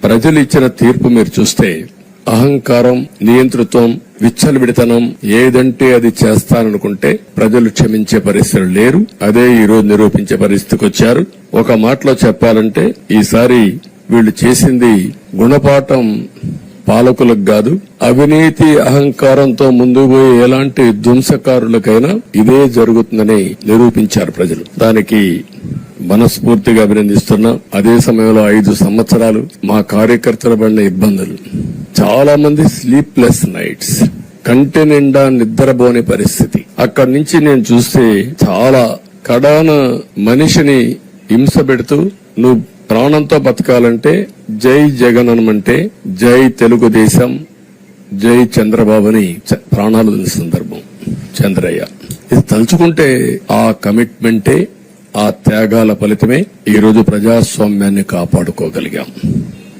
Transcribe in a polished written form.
ప్రజలు ఇచ్చిన తీర్పు మీరు చూస్తే అహంకారం, నియంతృత్వం, విచ్చలవిడితనం, ఏదంటే అది చేస్తాననుకుంటే ప్రజలు క్షమించే పరిస్థితులు లేరు. అదే ఈ రోజు నిరూపించే పరిస్థితికి వచ్చారు. ఒక మాటలో చెప్పాలంటే ఈసారి వీళ్లు చేసింది గుణపాఠం పాలకులకు కాదు, అవినీతి అహంకారంతో ముందుకు పోయే ఎలాంటి ధ్వంసకారులకైనా ఇదే జరుగుతుందని నిరూపించారు ప్రజలు. దానికి మనస్ఫూర్తిగా అభినందిస్తున్నా. అదే సమయంలో 5 సంవత్సరాలు మా కార్యకర్తల పడిన ఇబ్బందులు, చాలా మంది స్లీప్లెస్ నైట్స్, కంటి నిండా నిద్రపోని పరిస్థితి. అక్కడి నుంచి నేను చూస్తే చాలా కడాన మనిషిని హింస పెడుతూ నువ్వు ప్రాణంతో బతకాలంటే జై జగన్ అనమంటే జై తెలుగుదేశం, జై చంద్రబాబుని ప్రాణాలు సందర్భం చంద్రయ్య. ఇది తలుచుకుంటే ఆ కమిట్మెంటే, ఆ త్యాగాల ఫలితమే ఈ రోజు ప్రజాస్వామ్యాన్ని కాపాడుకోగలిగాం.